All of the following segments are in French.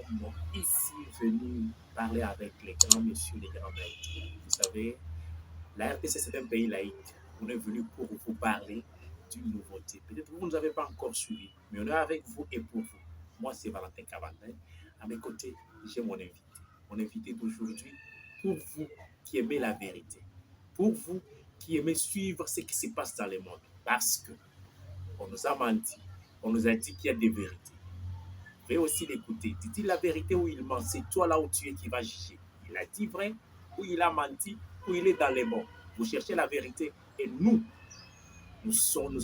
sommes ici venus parler avec les grands messieurs, les grands maîtres. Vous savez, la RDC, c'est un pays laïque. On est venu pour vous parler d'une nouveauté. Peut-être que vous ne nous avez pas encore suivi, mais on est avec vous et pour vous. Moi, c'est Valentin Cavandin. À mes côtés, j'ai mon invité. Mon invité d'aujourd'hui, pour vous qui aimez la vérité, pour vous qui aimez suivre ce qui se passe dans le monde. Parce que on nous a menti, on nous a dit qu'il y a des vérités. Vous pouvez aussi l'écouter. Dit-il la vérité ou il ment? C'est toi là où tu es qui va juger. Il a dit vrai ou il a menti ou il est dans les morts. Vous cherchez la vérité et nous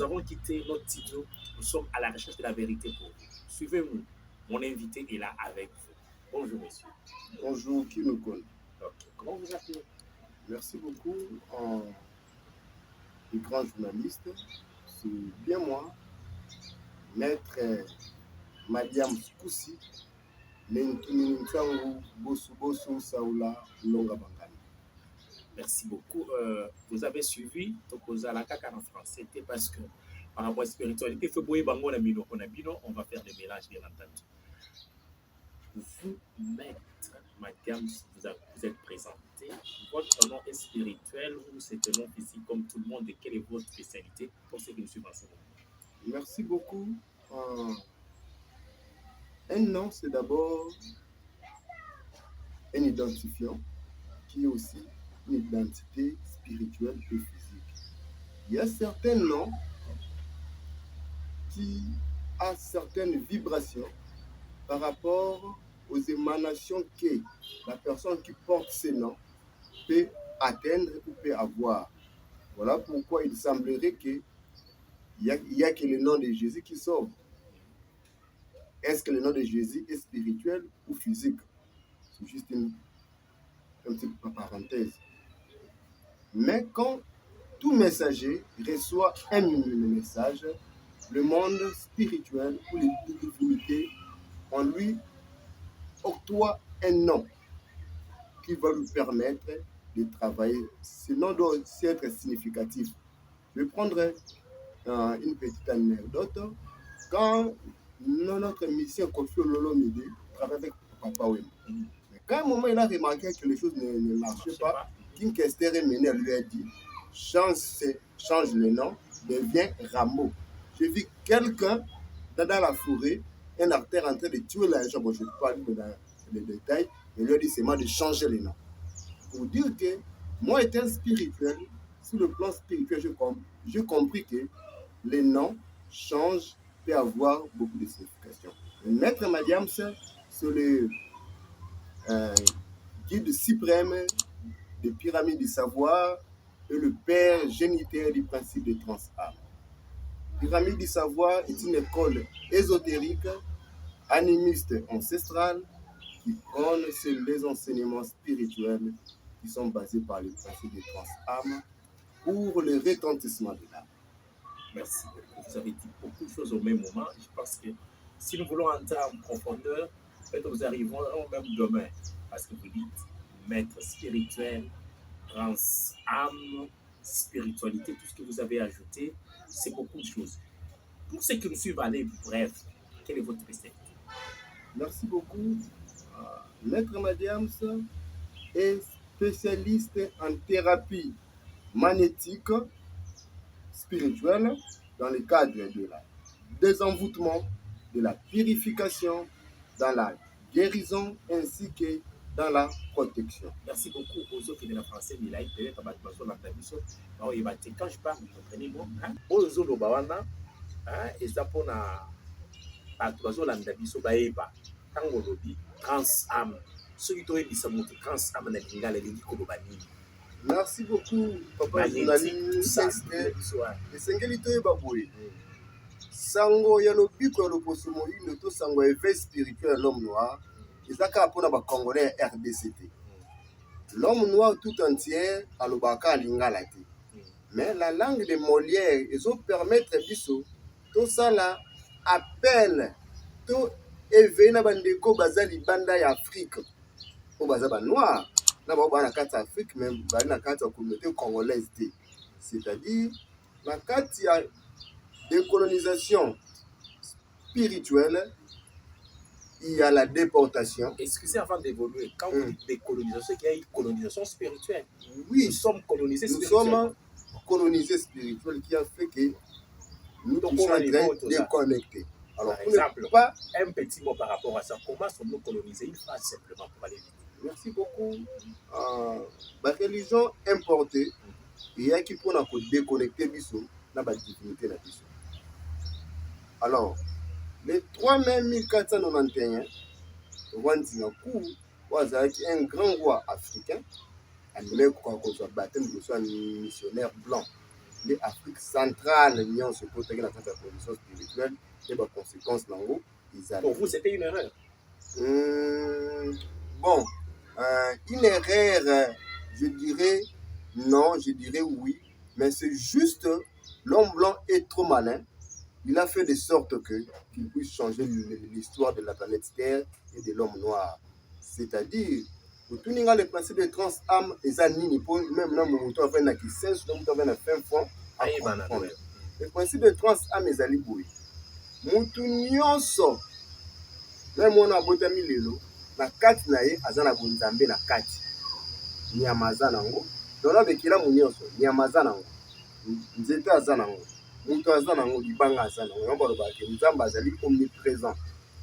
avons quitté notre studio. Nous sommes à la recherche de la vérité pour vous. Suivez-nous. Mon invité est là avec vous. Bonjour, monsieur. Bonjour, qui nous connaît? Okay. Comment vous appelez? Merci beaucoup, le grand journaliste. C'est bien moi, maître Madiam Skoussi, Nentunintangu Bosu Saoula Longa Bangani. Merci beaucoup. Vous avez suivi Tokoza la Kaka en français. C'était parce que par rapport à la spiritualité, on va faire des mélanges, bien entendu. Vous, maître Madiam, vous êtes présenté. Votre nom est spirituel ou c'est un nom physique comme tout le monde? Et quelle est votre spécialité pour ceux qui nous suivent en ce moment? Merci beaucoup. Un nom, c'est d'abord un identifiant qui est aussi une identité spirituelle et physique. Il y a certains noms qui ont certaines vibrations par rapport aux émanations que la personne qui porte ces noms peut atteindre ou peut avoir. Voilà pourquoi il semblerait qu'il y a que le nom de Jésus qui sauve. Est-ce que le nom de Jésus est spirituel ou physique? C'est juste une petite parenthèse. Mais quand tout messager reçoit un message, le monde spirituel ou les divinités, on lui octroie un nom qui va lui permettre de travailler. Ce nom doit aussi être significatif. Je vais prendre une petite anecdote. Quand notre mission Kofi Olomide travaille avec Papa Wemba, quand à un moment il a remarqué que les choses ne marchaient pas, King Kester Mené lui a dit change le nom, devient Rameau. J'ai vu quelqu'un dans la forêt, un artère en train de tuer la jambe. Je ne peux pas aller dans les détails, mais il lui a dit seulement de changer le nom. Pour dire que moi, étant spirituel, sur le plan spirituel, j'ai compris que les noms changent, peut avoir beaucoup de significations. Le maître Madiam, c'est le guide suprême des pyramides du savoir et le père géniteur du principe de transâme. Pyramide du savoir est une école ésotérique, animiste ancestrale, qui prône sur les enseignements spirituels qui sont basés par le principe de transâme pour le retentissement de l'âme. Merci beaucoup. Vous avez dit beaucoup de choses au même moment. Je pense que si nous voulons entrer en profondeur, peut-être nous arriverons même demain. Parce que vous dites maître spirituel, transâme, spiritualité, tout ce que vous avez ajouté, c'est beaucoup de choses. Pour ceux qui nous suivent, allez bref, quelle est votre spécialité? Merci beaucoup. Maître Madiams est spécialiste en thérapie magnétique spirituelle dans le cadre de la désenvoûtement, de la purification, dans la guérison ainsi que dans la protection. Merci beaucoup aux autres qui sont français, mais là, ils peuvent être quand je parle, vous comprenez moi. Aux autres, et ça pour la bazolanda biso baeba ntango olobi transâme soki toyebisa moto transâme na lingala elingi koloba nini? Merci beaucoup, papa journaliste. Esengeli toyeba boye sango ya lobiko ya loposo moyindo to sango ya éveil spirituel ya l'homme noir eza kaka mpona bacongolais ya RDCT. L'homme noir tout entier alobaka alingala te, mais la langue de Molière ezopermettre biso tosala appel to éveiller na bandeko baza libanda ya Afrique po baza banoir na bao bana kati ya Afrique même bali na kati ya communauté congolaise te, c'est-à-dire na kati ya décolonisation spirituelle il y a la déportation. Excusez avant d'évoluer, quand vous dites décolonisation, c'est qu'il y a une colonisation spirituelle. Oui, Nous sommes colonisés nous spirituellement. sommes colonisés spirituels qui a fait que nous Donc, sommes on en va train tout de ça. déconnecter. Alors, Par pour ne exemple, pas... un petit mot par rapport à ça. Comment sommes-nous colonisés? Une phrase simplement pour aller vite. Merci beaucoup. La religion importée, il y a qui pour déconnecter biso na ba divinité na biso. Alors, le 3 mai 1491, Rwanda Kou un grand roi africain, un baptême de un missionnaire blanc. L'Afrique centrale, l'Union se protège dans sa position spirituelle et les conséquences pour vous, c'était une erreur. Bon, une erreur, je dirais non, je dirais oui, mais c'est juste l'homme blanc est trop malin. Il a fait de sorte qu'il puisse changer l'histoire de la planète Terre et de l'homme noir. C'est-à-dire, pour tout le principe de trans-âme, et ça nini pour même dans mon temps, il y a qui sait, donc il y a fin fond à comprendre. Le principe de trans-âme est allé pour lui. Mutu nyonso, même on a botami lelo, na kati na ye azana bonzambe na kati. Nyamaza nango, dona bekila munyoso, nyamaza nango. Nzete azana nango. Mutu azana nango libanga azana nango. Yamba lo bake nzamba azali omniprésent.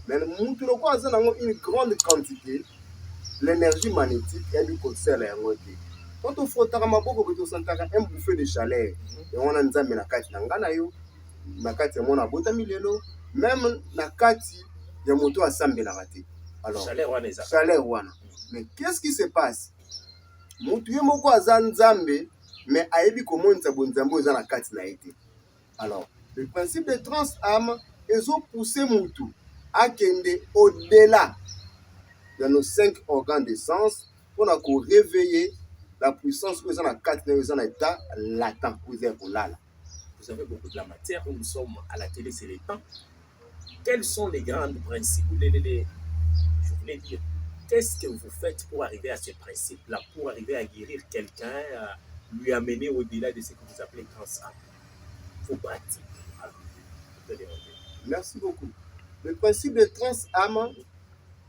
Mais mutu loko azana nango une grande quantité, l'énergie magnétique est du concert yango te. Quand on frottaka maboko ko to santaka un bouffée de chaleur, et on a nzambe na kati na ngana yo, na kati ya mona botami lelo, même na kati ya moto asambelaka te. Alors, chaleur wana. Mais qu'est-ce qui se passe? Mutu ye moko aza nzambe, mais ayebi komonisa bonzambe oza na kati na ye te. Alors, le principe de trans-âme ezopousse mutu akende au-delà de nos 5 organes de sens pour réveiller la puissance que dans la 4 dans l'état latent pour là. Vous avez beaucoup de la matière, nous sommes à la télé, c'est les temps. Quels sont les grands principes, je voulais dire, qu'est-ce que vous faites pour arriver à ces principes-là, pour arriver à guérir quelqu'un, à lui amener au-delà de ce que vous appelez trans-âme? Vos pratiques. Merci beaucoup. Le principe de trans-âme,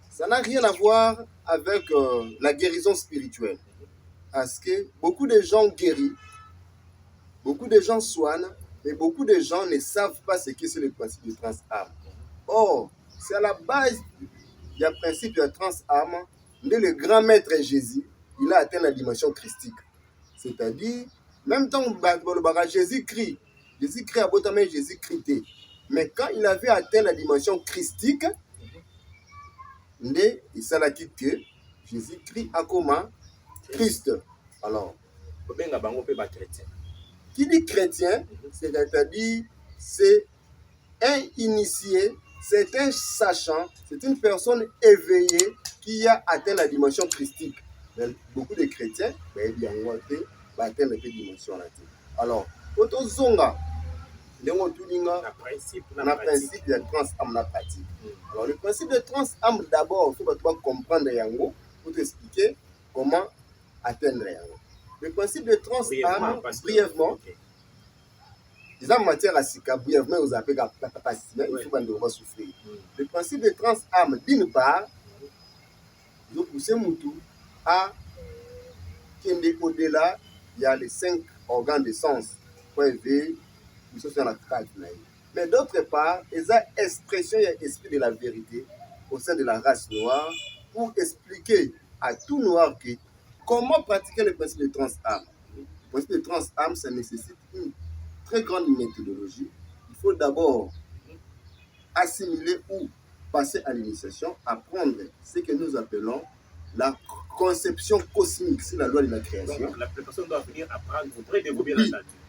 ça n'a rien à voir avec la guérison spirituelle. Parce que beaucoup de gens guérissent, beaucoup de gens soignent, mais beaucoup de gens ne savent pas ce que c'est le principe de trans-âme. Or, c'est à la base du principe de trans-âme, le grand maître Jésus, il a atteint la dimension christique. C'est-à-dire, même temps où Jésus-Christ a botamé Jésus-Christ. Mais quand il avait atteint la dimension christique, il s'est dit que Jésus-Christ a comment Christ. Alors, qui dit chrétien, c'est-à-dire c'est un initié, c'est un sachant, c'est une personne éveillée qui a atteint la dimension christique. Mais beaucoup de chrétiens, ont atteint la dimension là. Alors, Otozonga, le principe de trans-âme la pratique. Alors, le principe de trans-âme, d'abord, il faut comprendre Yango pour t'expliquer comment atteindre Yango. Le principe de trans-âme, brièvement, les âmes matière à sika, brièvement, vous appelez la capacité, il faut qu'on souffrir. Le principe de trans-âme, d'une part, vous poussez Moutou à Kende au-delà, il y a les 5 organes de sens pour éveiller. Mais d'autre part, il y a expression et esprit de la vérité au sein de la race noire pour expliquer à tout noir que comment pratiquer le principe de trans-âme. Le principe de trans-âme, ça nécessite une très grande méthodologie. Il faut d'abord assimiler ou passer à l'initiation, apprendre ce que nous appelons la conception cosmique, c'est la loi de la création. Donc la personne doit venir apprendre, vous devez développer la nature.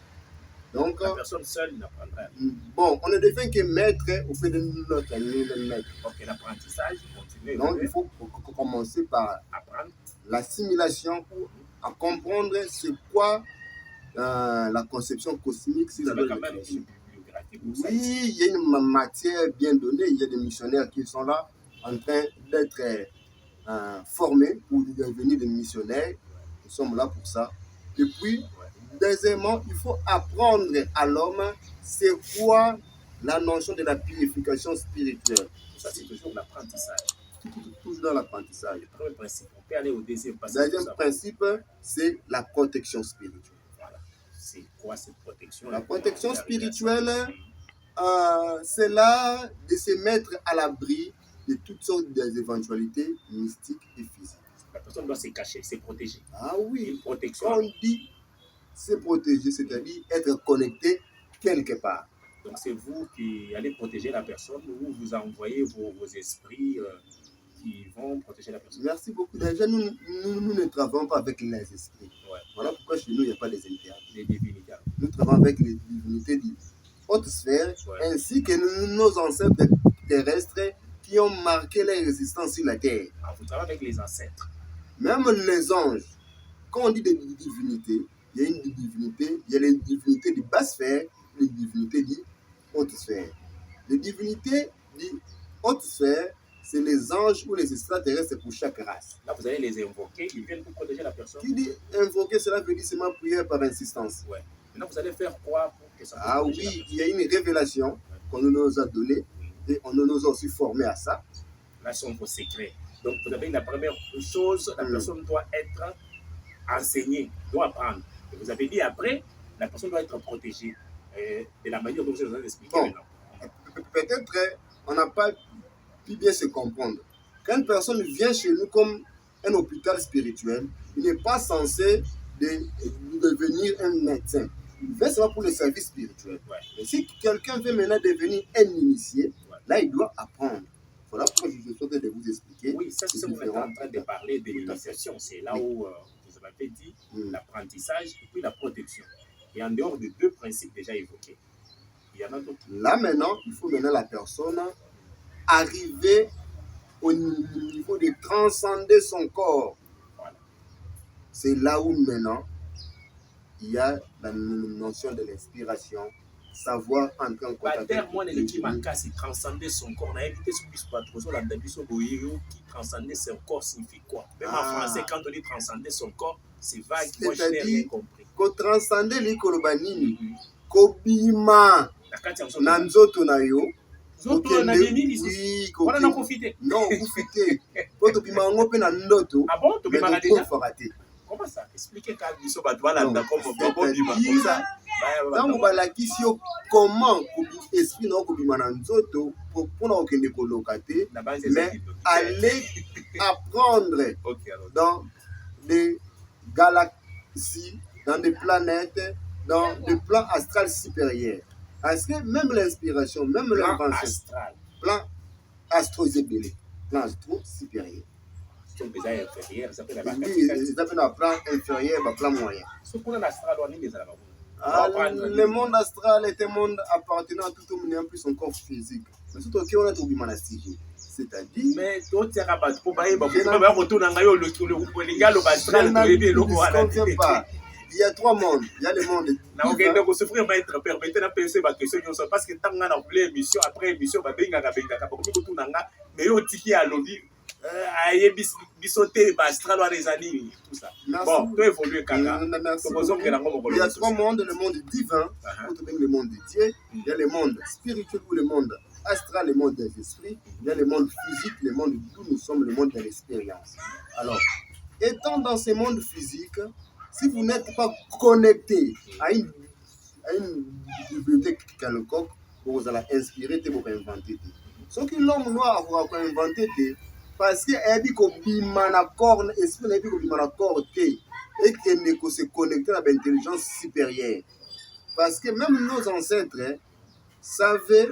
Donc, la personne seule n'apprendra rien. Bon, on ne devient que maître auprès de notre maître. Ok, l'apprentissage continue. Donc, il faut commencer par apprendre l'assimilation pour comprendre c'est quoi la conception cosmique. Vous avez quand même une bibliographie pour ça. Oui, il y a une matière bien donnée. Il y a des missionnaires qui sont là en train d'être formés pour devenir des missionnaires. Nous sommes là pour ça. Et puis, deuxièmement, il faut apprendre à l'homme c'est quoi la notion de la purification spirituelle. Tout ça, c'est toujours l'apprentissage. Toujours dans l'apprentissage. Le premier principe. On peut aller au deuxième Le deuxième principe, c'est la protection spirituelle. Voilà. C'est quoi cette protection? La protection spirituelle, c'est là de se mettre à l'abri de toutes sortes d'éventualités mystiques et physiques. La personne doit se cacher, se protéger. Ah oui. Une protection. Quand on dit se protéger, c'est-à-dire être connecté quelque part. Donc c'est vous qui allez protéger la personne ou vous envoyez vos esprits qui vont protéger la personne. Merci beaucoup. Déjà, nous ne travaillons pas avec les esprits. Ouais. Voilà pourquoi chez nous, il n'y a pas des interdits. Les divinités. Nous travaillons avec les divinités de haute sphère, Ouais. ainsi que nos ancêtres terrestres qui ont marqué leur résistance sur la terre. Ah, vous travaillez avec les ancêtres. Même les anges, quand on dit des divinités, il y a une divinité, il y a les divinités de basse sphère, les divinités de haute sphère. Les divinités de haute sphère, c'est les anges ou les extraterrestres pour chaque race. Là, vous allez les invoquer, ils viennent pour protéger la personne. Qui dit invoquer, cela veut dire seulement prière par insistance. Ouais. Maintenant, vous allez faire quoi pour que ça Ah oui, il y a une révélation qu'on nous a donnée et on nous a aussi formés à ça. Là, ce sont vos secrets. Donc, vous avez la première chose, la personne doit être enseignée, doit apprendre. Et vous avez dit après, la personne doit être protégée de la manière dont je vous ai expliqué maintenant. Peut-être on n'a pas pu bien se comprendre. Quand une personne vient chez nous comme un hôpital spirituel, il n'est pas censé devenir un médecin. Il vient seulement pour le service spirituel. Ouais. Mais si quelqu'un veut maintenant devenir un initié, là, il doit apprendre. Voilà pourquoi je souhaite de vous expliquer. Oui, ça, c'est ce que vous êtes en train de parler de l'initiation. C'est là où vous avez dit l'apprentissage et puis la protection. Et en dehors des deux principes déjà évoqués, il y en a d'autres. Là, maintenant, il faut maintenant la personne arriver au niveau de transcender son corps. Voilà. C'est là où maintenant, il y a la notion de l'inspiration, savoir entrer en contact avec moi, qui manque transcender son corps. On a évité ce qui se passe qui transcender son corps signifie quoi? Même en français, quand on dit transcender son corps, c'est vague. Moi, je n'ai rien compris. Ko transcender l'ikoloba nini, kobima na nzoto na yo. Oui, on a profité. Non, profité. Quand tu bimas ngo pe na ndoto. Ah bon, tu bimas déjà? Comment ça? Expliquez quand ils sont battus là, comme ça. Ntango balakisi yo comment esprit na okobima na nzoto mpona okende koloka te, mais aller apprendre dans des galaxies, dans des planètes, dans des plans astrales supérieurs. Parce que même l'inspiration, même l'invention, plan astro-zébélé, plan astro-supérieur. Ils s'appellent un plan inférieur, un plan moyen. Le monde astral est un monde appartenant à tout homme n'ayant plus son corps physique. Mais surtout qu'on est au monastique. C'est-à-dire. Mais je ne pas. Il y a trois mondes. Il y a le monde. Bon, il y a trois mondes, le monde divin, le monde de Dieu, il y a le monde spirituel ou le monde astral, le monde des esprits, il y a le monde physique, le monde d'où nous sommes, le monde de l'expérience. Alors, étant dans ce monde physique, si vous n'êtes pas connecté à une bibliothèque quelconque, vous allez inspirer, vous allez inventer. Ce que l'homme noir va inventer, parce que ebi ko bima na corps esprit ebi ko bima na corps et que ne ko se connecter à l'intelligence supérieure, parce que même nos ancêtres savaient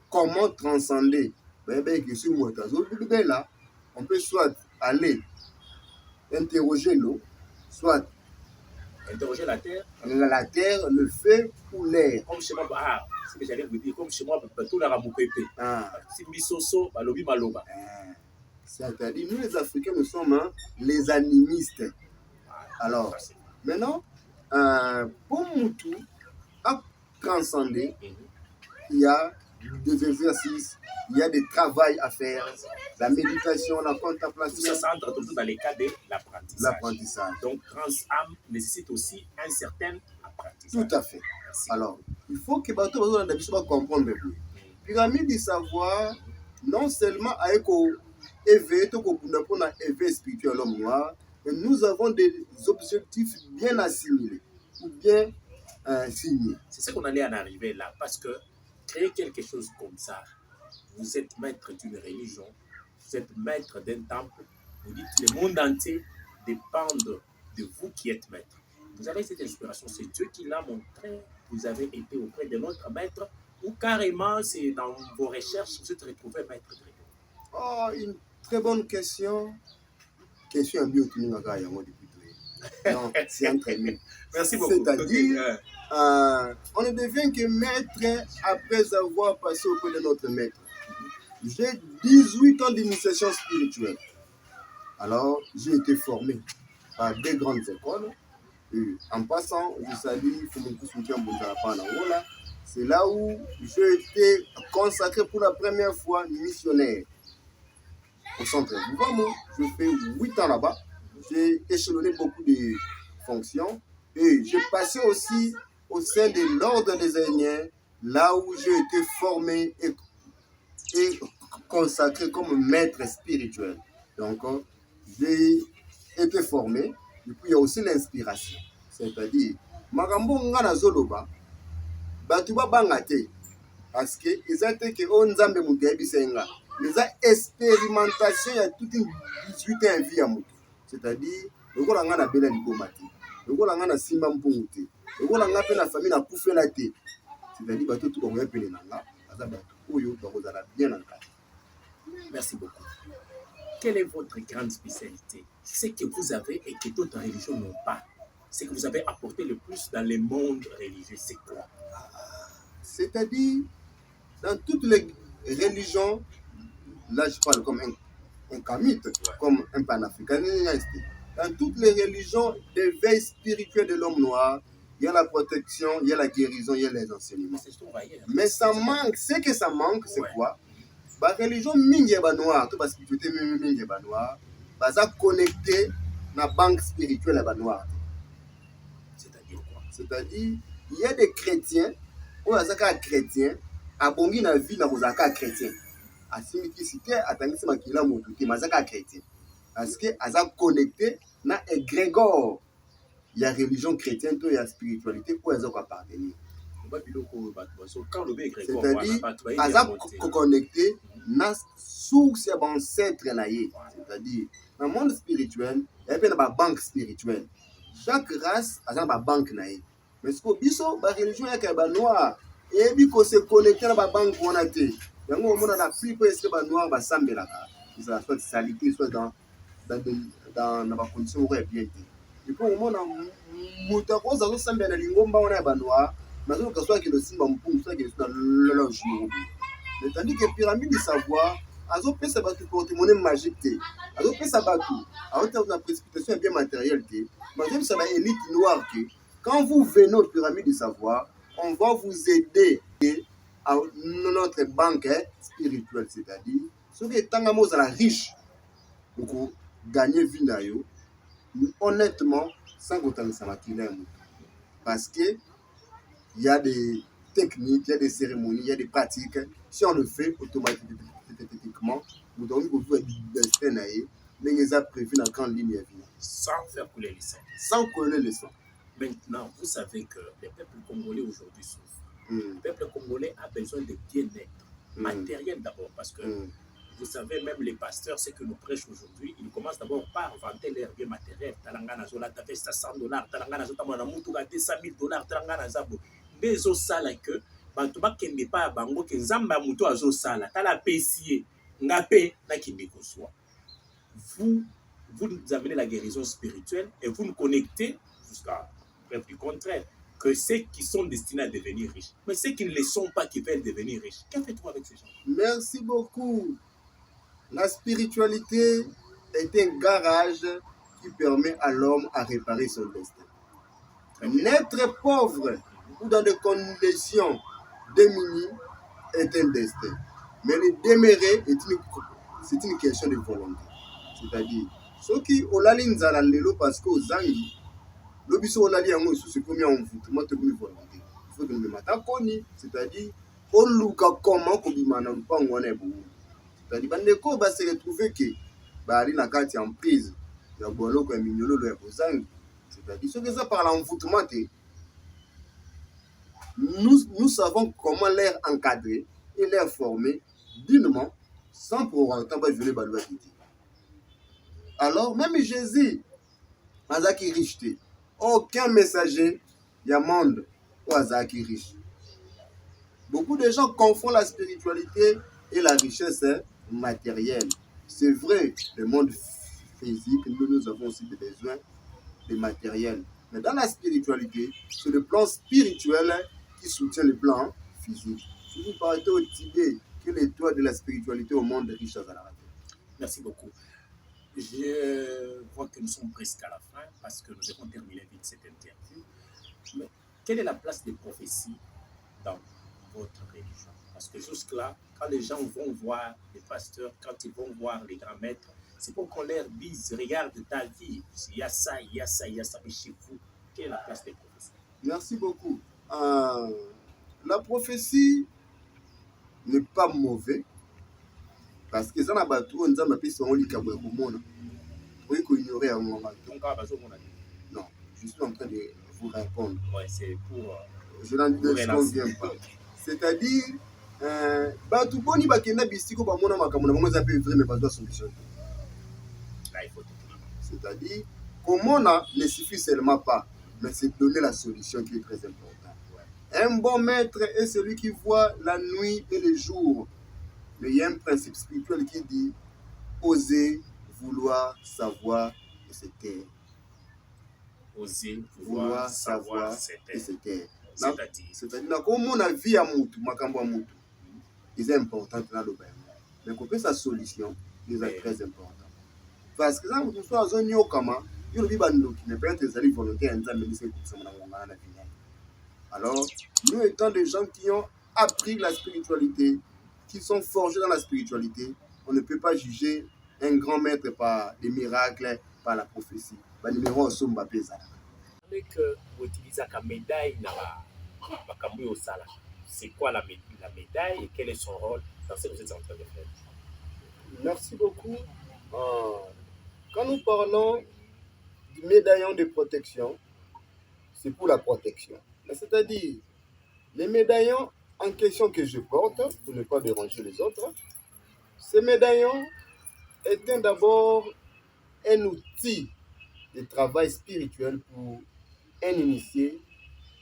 comment transcender. Que sur moi là, on peut soit aller interroger l'eau, soit interroger la terre, le feu ou l'air. Comme chez moi, ce que j'allais vous dire, comme chez moi, tout la ramopépé. Si bisoso, balobi maloba. C'est-à-dire, nous les Africains, nous sommes les animistes. Alors, maintenant, pour Moutou, à transcender, il y a des exercices, il y a des travails à faire, la méditation, la contemplation. Tout ça entre tout dans les cas de l'apprentissage. L'apprentissage. Donc, Transam nécessite aussi un certain apprentissage. Tout à fait. Alors, il faut que bato comprendre bien. Pyramide du savoir, non seulement avec éveil, éveil spirituel l'homme noir, mais nous avons des objectifs bien assimilés ou bien signés. C'est ce qu'on allait en arriver là, parce que créer quelque chose comme ça, vous êtes maître d'une religion, vous êtes maître d'un temple, vous dites le monde entier dépend de vous qui êtes maître. Vous avez cette inspiration, c'est Dieu qui l'a montré, vous avez été auprès de notre maître, ou carrément c'est dans vos recherches, vous êtes retrouvé maître de religion. Oh, une très bonne question. Question bien depuis non, c'est entraîné. Merci beaucoup. C'est-à-dire, on ne devient que maître après avoir passé auprès de notre maître. J'ai 18 ans d'initiation spirituelle. Alors, j'ai été formé par des grandes écoles. Et en passant, je salue Fumuku Soutien Bouzarapa en Angola. C'est là où j'ai été consacré pour la première fois missionnaire. Au centre de Bouvamo, je fais 8 ans là-bas. J'ai échelonné beaucoup de fonctions et j'ai passé aussi au sein de l'ordre des Indiens, là où j'ai été formé et consacré comme maître spirituel. Donc, j'ai été formé, et puis il y a aussi l'inspiration. C'est-à-dire, Magambo Ngana Zoloba, Batuba Bangate, parce que ils ont été que Onzambe Mutebi Senga. Les expérimentations, il y a toute une 18 ans vie à Moutou. C'est-à-dire, le gars a belle libomati, le gars a simba mpunguti, le gars a fait la famille na koufé la té. C'est-à-dire, bateau tout on va payer nanga, bien encadré. Merci beaucoup. Quelle est votre grande spécialité? Ce que vous avez et que d'autres religions n'ont pas. Ce que vous avez apporté le plus dans le monde religieux, c'est quoi? C'est-à-dire, dans toutes les religions, là je parle comme un kamite, comme un panafricaniste. Dans toutes les religions d'éveil spirituel de l'homme noir, il y a la protection, il y a la guérison, il y a les enseignements. Mais ça manque, ce que ça manque, c'est quoi? La religion mingi noire, toute la spiritualité mingi noire, ça connecté à la banque spirituelle noire. C'est-à-dire quoi? C'est-à-dire, il y a des chrétiens, on a des chrétiens, à bongi na vie na kozaka chrétien. À simplicité, à tangisi makila motu, qui mazaka chrétien. Parce que aza connecté na égrégore. Il y a religion chrétienne, il y a spiritualité pour les autres appartenir. C'est-à-dire, aza connecté na source ya ancêtre naïe. C'est-à-dire, dans le monde spirituel, il y a une banque spirituelle. Chaque race a une banque naïe. Mais ce que biso, la religion est noire. Et puis qu'on se connecte à la banque on a été. Il y a un moment dans la pluie pour essayer de noir, soit salité, soit dans la condition où elle est bien. Et puis au moment où on a sambe na lingomba on a noir, mais on a soit qui le simba mpung, soit qui est dans le logement. Mais tandis que pyramide du savoir, azo pesa batu porte-monnaie magique té. Azo pesa batu. A hauteur de la précipitation bien matérielle té. Mais même ça va élite noire té. Quand vous venez aux pyramides du savoir, on va vous aider à notre banque spirituelle, c'est-à-dire, ceux qui sont riches pour gagner vie d'ailleurs, honnêtement, sans autant de samakilem. Parce que il y a des techniques, il y a des cérémonies, il y a des pratiques. Si on le fait automatiquement, vous devez vous faire du destin, mais les a prévus dans la grande ligne à venir. Sans faire couler le sang. Sans couler le sang. Maintenant, vous savez que le peuple congolais aujourd'hui souffre. Le peuple congolais a besoin de bien-être matériel d'abord, parce que vous savez, même les pasteurs, ce que nous prêchons aujourd'hui, ils commencent d'abord par vanter leur bien matériel. Talangana zola tapé $100, talangana zota mona mutuka $200,000, talangana zabo. Mais au sala que bantuba kende pa bango ke nzamba muto azo sala, tala pesier, ngape na kende ko soi. Vous nous amenez la guérison spirituelle et vous nous connectez jusqu'à preuve du contraire, que ceux qui sont destinés à devenir riches, mais ceux qui ne le sont pas, qui veulent devenir riches. Qu'en faites-vous avec ces gens? Merci beaucoup. La spiritualité est un garage qui permet à l'homme à réparer son destin. N'être pauvre ou dans des conditions démunies est un destin. Mais le demeurer c'est une question de volonté. C'est-à-dire, ceux qui ont la ligne parce qu'aux zangi, le biso olali yango sous c'est combien on vous moi te volonté. Il faut que nous mettons c'est-à-dire on luka comment kobima na lupango wana ebo. C'est-à-dire bandeko ba se retrouver que ba ali na kati en prise ya boloko ya minyololo ya bozangi. C'est-à-dire ce que ça par l'envoûtement, nous savons comment l'air encadrer et l'air former dignement sans pour autant pas violer la loi de Dieu. Alors, même Jésus, Azaki riche, aucun messager, il y a monde où Azaki riche. Beaucoup de gens confondent la spiritualité et la richesse matérielle. C'est vrai, le monde physique, nous avons aussi des besoins de matériel. Mais dans la spiritualité, c'est le plan spirituel qui soutient le plan physique. Si vous partez au Tibet, quel est toi de la spiritualité au monde riche à la radio? Merci beaucoup. Je vois que nous sommes presque à la fin parce que nous devons terminer vite cette interview. Mais quelle est la place des prophéties dans votre religion? Parce que jusque-là, quand les gens vont voir les pasteurs, quand ils vont voir les grands maîtres, c'est pour qu'on leur dise, regarde ta vie, il y a ça, il y a ça, il y a ça, mais chez vous, quelle est la place des prophéties? Merci beaucoup. La prophétie n'est pas mauvaise parce que ça n'a pas tout, on a pu se rendre compte que oui, qu'on ignorait à un moment. Non, je suis en train de vous répondre. Ouais, c'est pour. Je n'en conviens pas. C'est-à-dire, tout le monde qui est bisiko ba mona makamona bango za pe vrai mais pas de solution. Là, il faut tout. C'est-à-dire, comment on ne suffit seulement pas, mais c'est donner la solution qui est très importante. Ouais. Un bon maître est celui qui voit la nuit et le jour. Mais il y a un principe spirituel qui dit oser, vouloir, savoir et se taire. Oser, vouloir, savoir, et se taire. C'est-à-dire, comme on a vie à Moutou, Makambo à Moutou, c'est important dans le bain. Mais qu'on peut sa solution, c'est très important. Parce que ça, nous sommes en zone Yokama, il y a des gens qui ne peuvent pas être volontaires en disant alors, nous étant des gens qui ont appris la spiritualité, qui sont forgés dans la spiritualité, on ne peut pas juger un grand maître par des miracles, par la prophétie. Avec vous utilisez la médaille dans Makambo au Sala. C'est quoi la médaille et quel est son rôle dans ce que vous êtes en train de faire? Merci beaucoup. Quand nous parlons du médaillon de protection, c'est pour la protection. C'est-à-dire, les médaillons en question que je porte, pour ne pas déranger les autres, ces médaillons étaient d'abord un outil de travail spirituel pour un initié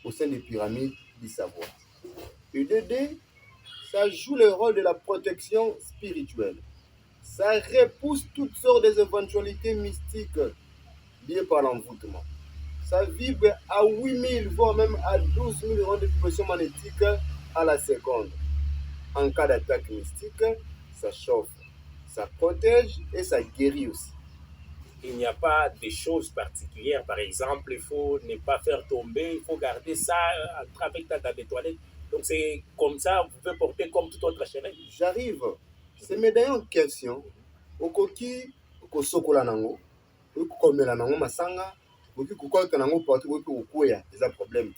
au sein des pyramides du savoir. Et de deux, ça joue le rôle de la protection spirituelle. Ça repousse toutes sortes d'éventualités mystiques liées par l'envoûtement. Ça vibre à 8000, voire même à 12 000 rondes de pression magnétique à la seconde. En cas d'attaque mystique, ça chauffe, ça protège et ça guérit aussi. Il n'y a pas de choses particulières. Par exemple, il faut ne pas faire tomber, il faut garder ça avec dans des toilettes. Donc c'est comme ça, vous pouvez porter comme tout autre chemin. J'arrive. Ces médaillons en question, au coquille, au sokola nango, au komela nango masanga, au kukolka nango partout, au kuya, c'est un problème.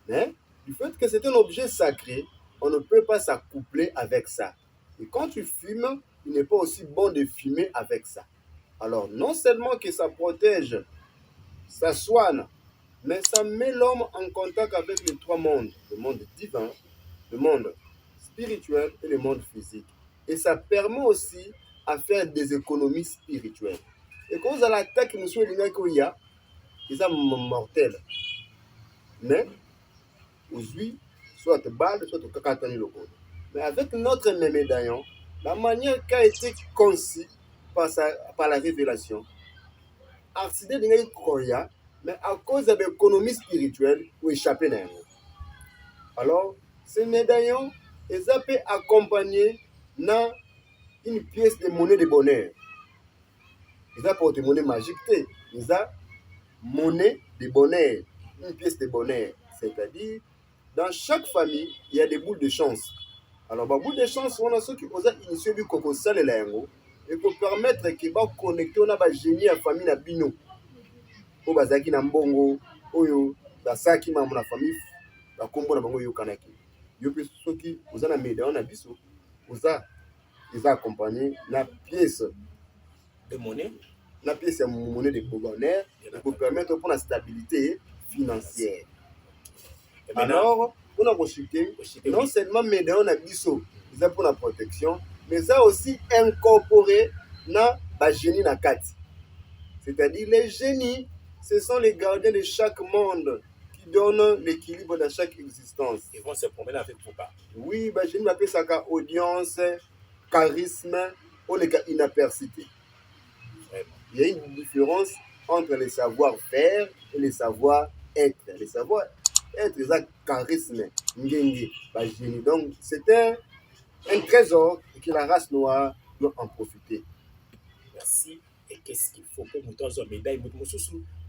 Mais du fait que c'est un objet sacré, on ne peut pas s'accoupler avec ça. Et quand tu fumes, il n'est pas aussi bon de fumer avec ça. Alors, non seulement que ça protège, ça soigne, mais ça met l'homme en contact avec les trois mondes, le monde divin, le monde spirituel et le monde physique. Et ça permet aussi à faire des économies spirituelles. Et quand vous avez l'attaque, monsieur Lingakoya, ils sont mortels. Mais, aujourd'hui, soit balle, soit kakatani le code. Mais avec notre médaillon, la manière qu'a été conçue par la révélation, accident de Koya, mais à cause de l'économie spirituelle, ou échapper à. Alors, ces médaillons, ils peuvent accompagner dans une pièce de monnaie de bonheur. Ils apportent une monnaie magique, ils ont monnaie de bonheur, une pièce de bonheur. C'est-à-dire, dans chaque famille, il y a des boules de chance. Alors, les boules de chance, on a ceux qui ont initié du coco sale et pour permettre qu'ils soient connectés à la génie à la famille na bino. Au bazaki na mbongo, oyo basaki maman la famille bakombo na bango yokanaki yo mpe soki oza na médaillon na biso eza accompagné na pièce de monnaie, ya monnaie de Bourgogne pour permettre pour la stabilité financière. Et maintenant, alors pour la rechuter non seulement médaillon na biso eza pour la protection mais ça aussi incorporé na ba génie na kati, c'est-à-dire les génies ce sont les gardiens de chaque monde qui donnent l'équilibre dans chaque existence. Ils vont se promener avec vous pas. Oui, bah génie m'appelle ça audience, charisme ou les cas inapercité. Il y a une différence entre le savoir-faire et le savoir-être. Le savoir-être, c'est un charisme. Donc, c'est un trésor que la race noire doit en profiter. Merci. Et qu'est-ce qu'il faut pour nous donner une médaille?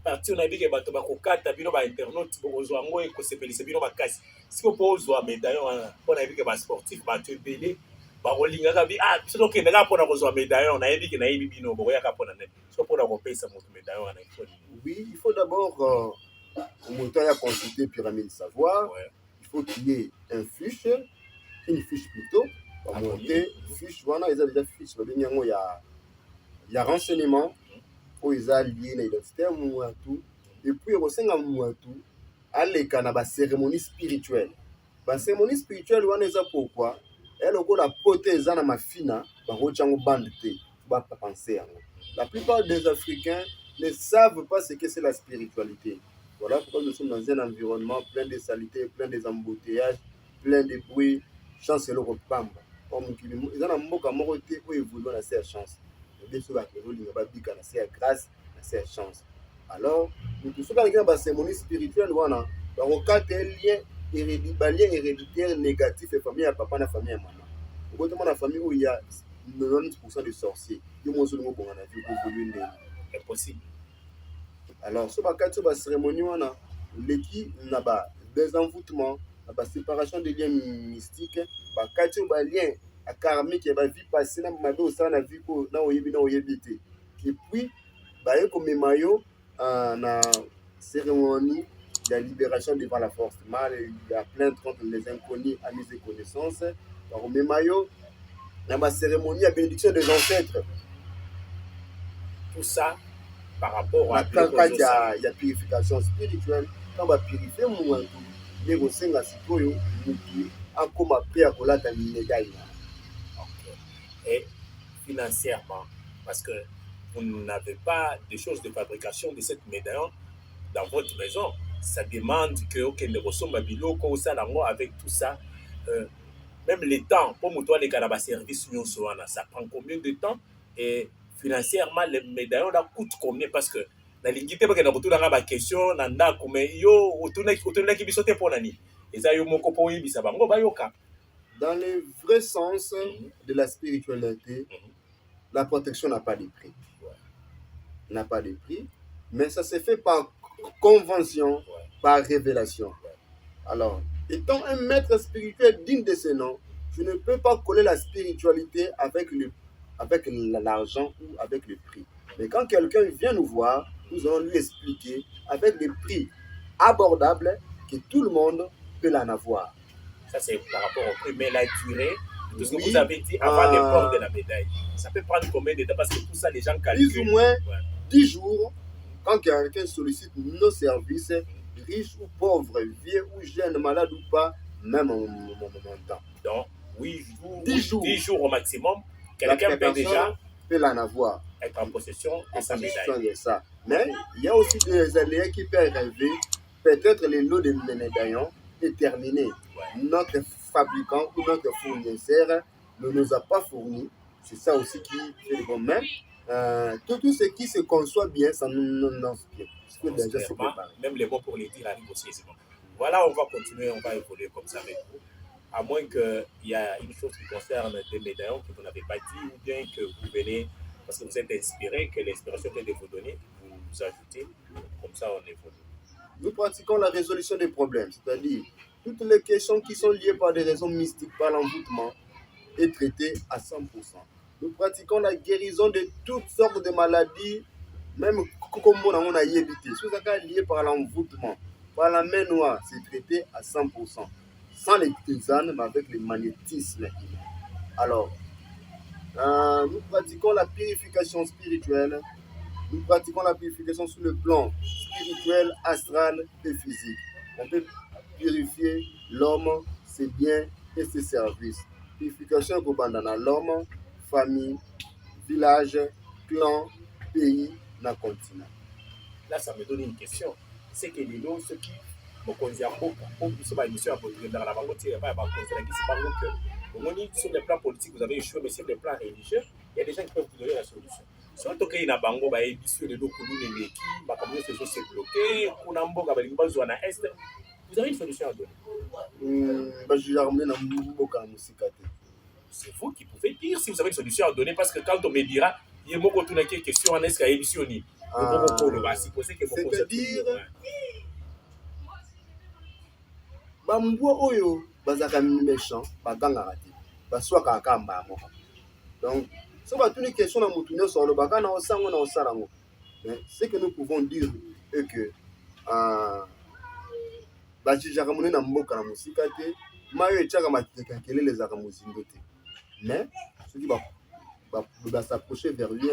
Parti on a dit que bato bakokata bino ba internaute bokozwa ngo e kosepelisa bino makasi. Si on pose une médaille on a dit que ba sportif bato ebele bakolingaka bi biso tokende kaka mpona kozwa médaillon nayebi ke nayebi bino bokoyaka mpona nani so mpona kopesa moto médaillon wana ifo. Oui, il faut d'abord monter à consulter Pyramide Savoir. Ouais. Il faut qu'il y ait une fiche plutôt pour monter fiche wana ils ont déjà fiche il y a renseignement où ils ont lié l'identité à Mouatou et puis au sein de Mouatou aller kana ba cérémonie spirituelle. Ba cérémonie spirituelle wana eza pourquoi elle a poté na mafina ba rochango bande te ba penser. La plupart des Africains ne savent pas ce que c'est la spiritualité. Voilà pourquoi nous sommes dans un environnement plein de saleté, plein des embouteillages, plein de bruit, chance le repamba. Comme ils ont un mot comme moroté où ils voulaient la seule chance. Les deux la seule grâce, la seule chance. Alors, nous tous dans la cérémonie spirituelle, voilà, dans le cas des liens héréditaires négatifs et famille à papa, la famille à maman. Au bout de la famille où il y a 90% de sorciers, il y a c'est possible. Alors, ce cas de cérémonie, l'équipe n'a pas désenvoûtement, n'a pas séparation des liens mystiques, pas quatre liens karmique, la vie passée, na vie na oyebité. Et puis, comme maillot, na cérémonie de la libération devant la force mal, il y a plainte contre les inconnus à mise de connaissance. Comme maillot, dans la cérémonie de bénédiction des ancêtres. Tout ça par rapport à quand il y a purification spirituelle, quand on va purifier mon mais au sein de la citoyen, on comme après à coller ta médaille. Et financièrement, parce que vous n'avez pas de choses de fabrication de cette médaille dans votre maison, ça demande que ne ressemble biloko ça avec tout ça. Même le temps pour moi les carabas service ça prend combien de temps et financièrement les médaillons là coûtent combien parce que la ligne pas que na retour na ba question na ndako mais yo otuna ki bisote pour nani eza yo moko po yibisa bango bayoka. Dans le vrai sens de la spiritualité, la protection n'a pas de prix. N'a pas de prix, mais ça se fait par convention, par révélation. Alors, étant un maître spirituel digne de ce nom, je ne peux pas coller la spiritualité avec l'argent ou avec le prix. Mais quand quelqu'un vient nous voir, nous allons lui expliquer avec des prix abordables que tout le monde peut en avoir. Ça, c'est par rapport au prix, mais la durée, tout ce que vous avez dit avant le port de la médaille, ça peut prendre combien de temps? Parce que tout ça, les gens calculent. Plus ou moins 10 jours, quand quelqu'un sollicite nos services, riche ou pauvre, vieux ou jeune, malade ou pas, même en temps. Donc, 10 jours au maximum, quelqu'un peut déjà l'en avoir. Être en possession de sa médaille. Ça. Mais il y a aussi des aléas qui peuvent arriver. Peut-être le lot de médaillons est terminé. Notre fabricant ou notre fournisseur ne nous a pas fourni. C'est ça aussi qui fait le bon. Mais tout ce qui se conçoit bien, ça nous inspire. Même les mots pour les dire arrivent aussi. Bon. Voilà, on va continuer, on va évoluer comme ça avec vous. À moins qu'il y ait une chose qui concerne des médaillons que vous n'avez pas dit, ou bien que vous venez, parce que vous êtes inspiré, que l'inspiration que de vous donner, vous ajoutez, comme ça on évolue. Nous pratiquons la résolution des problèmes, c'est-à-dire toutes les questions qui sont liées par des raisons mystiques, par l'envoûtement, est traitée à 100%. Nous pratiquons la guérison de toutes sortes de maladies, même comme on a évité. Ce qui est lié par l'envoûtement. Par la main noire, c'est traité à 100%, sans les tisanes, mais avec le magnétisme. Alors, nous pratiquons la purification spirituelle. Nous pratiquons la purification sur le plan spirituel, astral et physique. On peut purifier l'homme, ses biens et ses services. Purification dans l'homme, famille, village, clan, pays, na continent. Là, ça me donne une question. C'est que les gens, ceux qui mokonzi ya mboka po biso baémission ya kotindaka na bango tie epai ya bakonzelakisi bango que omoni sur le plan politique vous avez échoué mais sur le plan religieux il y a des gens qui peuvent vous donner la solution soki tokei na bango bayebi yo lelo kuluna eleki makambo nyonso ezose bloke kuna mboka balingi bazwa na est vous avez une solution à donner bajugearme na mboka na mosika te. C'est vous qui pouvez dire si vous avez une solution à donner parce que quand on me dira ye moko tunaki question wana eske ayebi yo nini c'est-à-dire bambwa oyo bazalaka méchant bagangaka te baswakaka kaka mbala moko. Donc so batuni question na motu nyonso alobaka na osango na osala yango. Mais ce que nous pouvons dire est que bajijaka monene na mboka na mosika te mayo etiaka makelele ezalaka mozindo te. Mais soki s'approcher vers lui,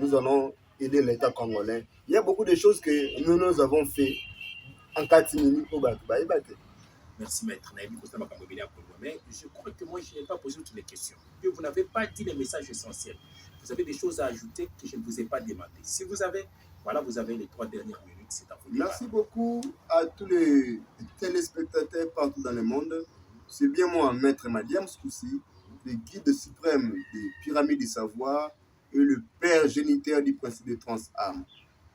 nous allons aider l'État congolais. Il y a beaucoup de choses que nous avons fait en 4 minutes au Batou. Merci maître. Mais je crois que moi je n'ai pas posé toutes les questions. Que vous n'avez pas dit les messages essentiels. Vous avez des choses à ajouter que je ne vous ai pas demandé. Si vous avez, voilà, vous avez les 3 dernières minutes. C'est à vous. Merci beaucoup à tous les téléspectateurs partout dans le monde. C'est bien moi, maître Madiam Skoussi, le guide suprême des pyramides du savoir et le père géniteur du principe de Trans-Âme.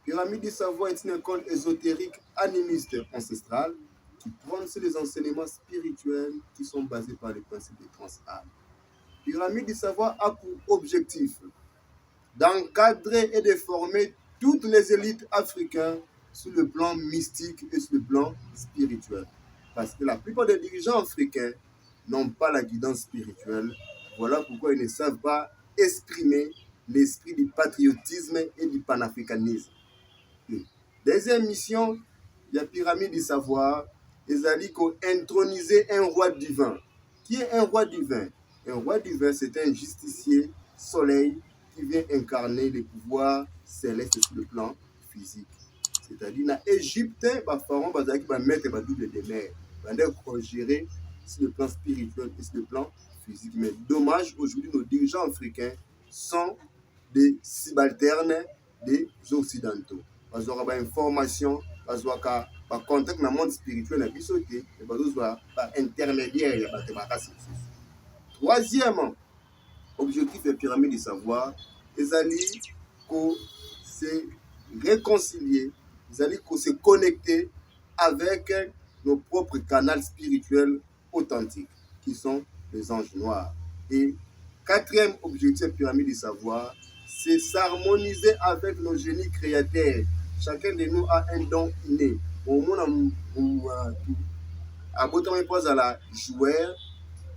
Pyramide du savoir est une école ésotérique animiste ancestrale qui prend sur les enseignements spirituels qui sont basés par les principes de Trans-Âme. Pyramide du savoir a pour objectif d'encadrer et de former toutes les élites africaines sur le plan mystique et sur le plan spirituel. Parce que la plupart des dirigeants africains n'ont pas la guidance spirituelle. Voilà pourquoi ils ne savent pas exprimer l'esprit du patriotisme et du panafricanisme. Deuxième mission, il y a Pyramide du savoir, ils allaient introniser un roi divin. Qui est un roi divin? Un roi divin, c'est un justicier soleil qui vient incarner les pouvoirs célestes sur le plan physique. C'est-à-dire, dans l'Égypte, les pharaons va mettre la double des mers. Ils vont gérer sur le plan spirituel et sur le plan physique. Mais dommage, aujourd'hui, nos dirigeants africains sont des subalternes des occidentaux. Parce qu'ils ont une information, parce qu'ils ont un contact dans le monde spirituel, et ils ont un intermédiaire. Troisièmement, objectif de la pyramide du savoir, ils allaient se réconcilier, ils allaient se connecter avec nos propres canaux spirituels authentiques, qui sont les anges noirs. Et quatrième objectif de la pyramide du savoir, c'est s'harmoniser avec nos génies créateurs. Chacun de nous a un don inné. Au monde, à la joueur,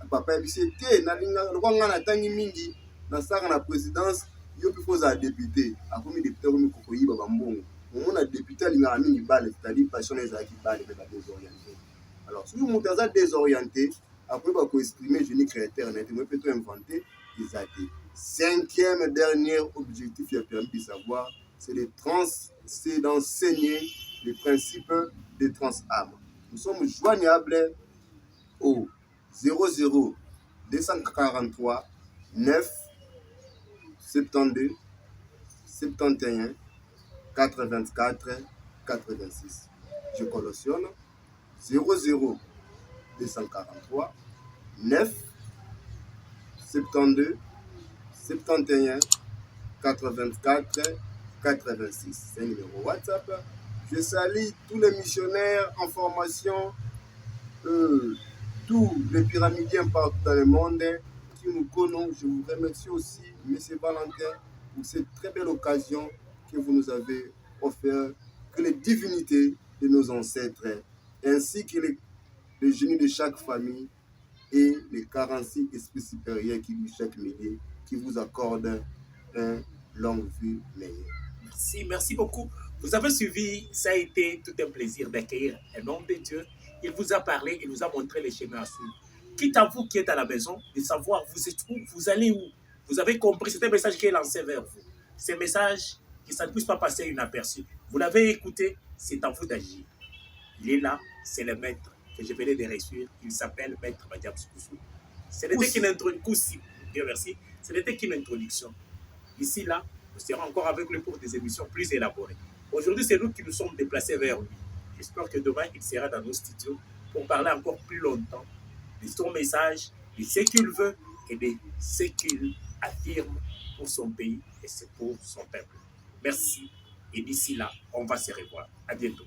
papa bisete nalinga lokwanga na tangi mingi na saka na présidence yo puis faut député akomi député komi kokoyiba bambongo on a député alinga mingi bale c'est-à-dire passion ezaki bale mais désorienté. Alors si vous êtes désorienté après ba ko exprimer génie créateur net moi peut inventer des athées. Cinquième dernier objectif de la pyramide du savoir, c'est d'enseigner les principes de Trans-Âme. Nous sommes joignables au 00 243 9 72 71 84 86. Je collectionne 00 243 9 72 71 84 86. C'est un numéro WhatsApp. Je salue tous les missionnaires en formation, tous les pyramidiens partout dans le monde qui nous connaissent. Je vous remercie aussi, M. Valentin, pour cette très belle occasion que vous nous avez offerte, que les divinités de nos ancêtres, ainsi que les génies de chaque famille et les 46 esprits supérieurs qui vivent chaque millier, qui vous accordent une longue vie meilleure. Merci beaucoup Vous avez suivi, ça a été tout un plaisir d'accueillir un homme de Dieu. Il vous a parlé, il vous a montré les chemins à suivre. Quitte à vous qui êtes à la maison, de savoir vous êtes où, vous allez où. Vous avez compris, c'est un message qui est lancé vers vous. C'est un message que ça ne puisse pas passer inaperçu. Vous l'avez écouté, c'est à vous d'agir. Il est là, c'est le maître que je venais de réussir. Il s'appelle Maître Madiam Soukoussou. Ce n'était qu'une introduction. Dieu merci. Ce n'était qu'une introduction. Ici, là, nous serons encore avec lui pour des émissions plus élaborées. Aujourd'hui, c'est nous qui nous sommes déplacés vers lui. J'espère que demain, il sera dans nos studios pour parler encore plus longtemps de son message, de ce qu'il veut et de ce qu'il affirme pour son pays et pour son peuple. Merci. Et d'ici là, on va se revoir. À bientôt.